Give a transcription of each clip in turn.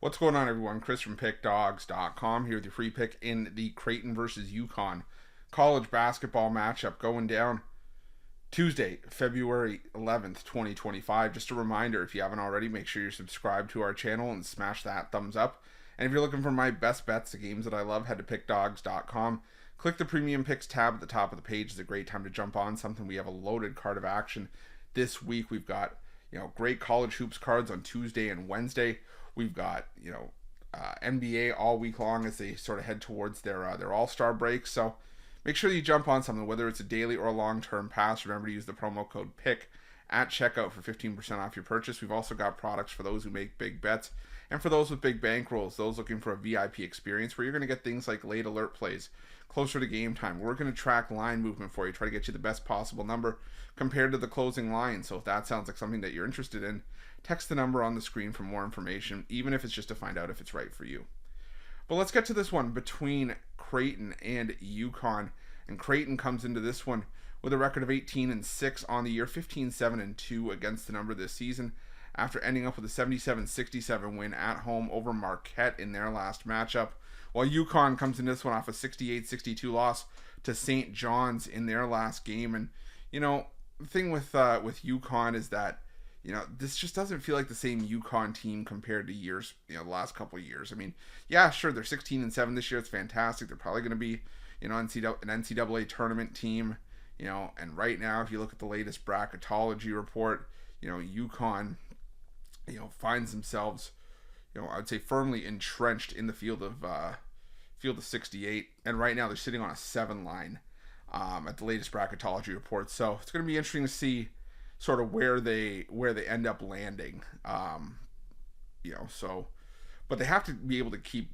What's going on, everyone? Chris from Pickdawgz.com here with your free pick in the Creighton versus UConn college basketball matchup going down Tuesday, February 11th, 2025. Just a reminder, if you haven't already, make sure you're subscribed to our channel and smash that thumbs up. And if you're looking for my best bets, the games that I love, head to Pickdawgz.com. Click the Premium Picks tab at the top of the page. It's a great time to jump on something. We have a loaded card of action this week. We've got, great college hoops cards on Tuesday and Wednesday. We've got, NBA all week long as they sort of head towards their All-Star break. So make sure you jump on something, whether it's a daily or a long-term pass. Remember to use the promo code PICK at checkout for 15% off your purchase. We've also got products for those who make big bets and for those with big bankrolls, those looking for a VIP experience where you're going to get things like late alert plays closer to game time. We're going to track line movement for you, try to get you the best possible number compared to the closing line. So if that sounds like something that you're interested in, text the number on the screen for more information, even if it's just to find out if it's right for you. But let's get to this one between Creighton and UConn. And Creighton comes into this one with a record of 18-6 on the year, 15-7-2 against the number this season, after ending up with a 77-67 win at home over Marquette in their last matchup. While UConn comes in this one off a 68-62 loss to St. John's in their last game. And, the thing with UConn is that, this just doesn't feel like the same UConn team compared to years, the last couple of years. I mean, yeah, sure, they're 16-7 this year. It's fantastic. They're probably going to be, an NCAA tournament team, and right now, if you look at the latest bracketology report, UConn, finds themselves, I would say firmly entrenched in the field of 68, and right now they're sitting on a 7 line at the latest bracketology report. So it's going to be interesting to see sort of where they end up landing. But they have to be able to keep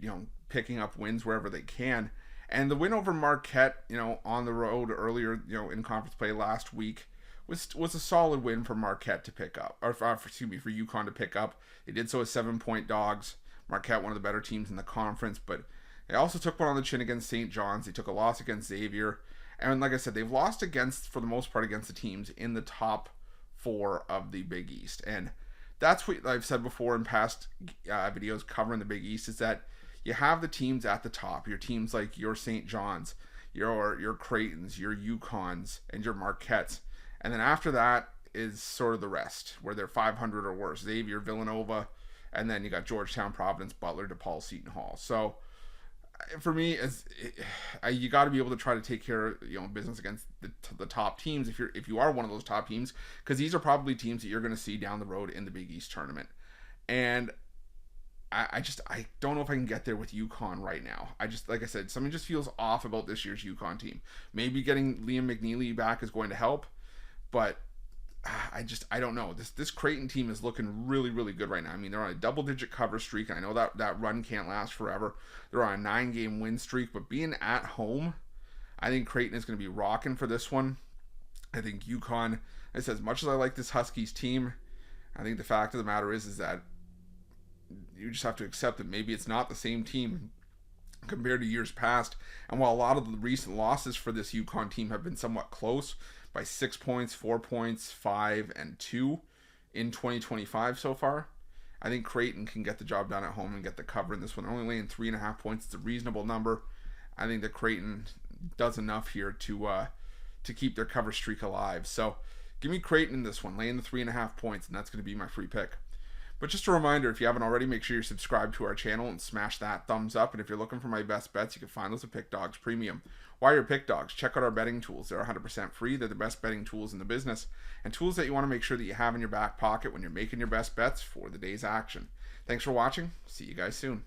picking up wins wherever they can. And the win over Marquette, on the road earlier, in conference play last week, was a solid win for Marquette to pick up, for UConn to pick up. They did so as 7-point dogs. Marquette, one of the better teams in the conference, but they also took one on the chin against St. John's. They took a loss against Xavier, and like I said, they've lost for the most part, against the teams in the top 4 of the Big East. And that's what I've said before in past videos covering the Big East, is that you have the teams at the top, your teams like your St. John's, your Creightons, your UConns, and your Marquettes. And then after that is sort of the rest, where they're 500 or worse. Xavier, Villanova, and then you got Georgetown, Providence, Butler, DePaul, Seton Hall. So for me, you got to be able to try to take care of business against the top teams if you are one of those top teams, because these are probably teams that you're going to see down the road in the Big East tournament. And I don't know if I can get there with UConn right now. Like I said, something just feels off about this year's UConn team. Maybe getting Liam McNeely back is going to help, but I don't know. This Creighton team is looking really, really good right now. I mean, they're on a double-digit cover streak, and I know that run can't last forever. They're on a 9-game win streak, but being at home, I think Creighton is going to be rocking for this one. I think UConn, as much as I like this Huskies team, I think the fact of the matter is that you just have to accept that maybe it's not the same team compared to years past. And while a lot of the recent losses for this UConn team have been somewhat close, by 6 points, 4 points, 5, and 2 in 2025 so far, I think Creighton can get the job done at home and get the cover in this one. They're only laying 3.5 points. It's a reasonable number. I think that Creighton does enough here to keep their cover streak alive. So give me Creighton in this one, laying the 3.5 points, and that's going to be my free pick. But just a reminder, if you haven't already, make sure you're subscribed to our channel and smash that thumbs up. And if you're looking for my best bets, you can find those at Pickdawgz Premium. While you're Pickdawgz, check out our betting tools. They're 100% free. They're the best betting tools in the business, and tools that you want to make sure that you have in your back pocket when you're making your best bets for the day's action. Thanks for watching. See you guys soon.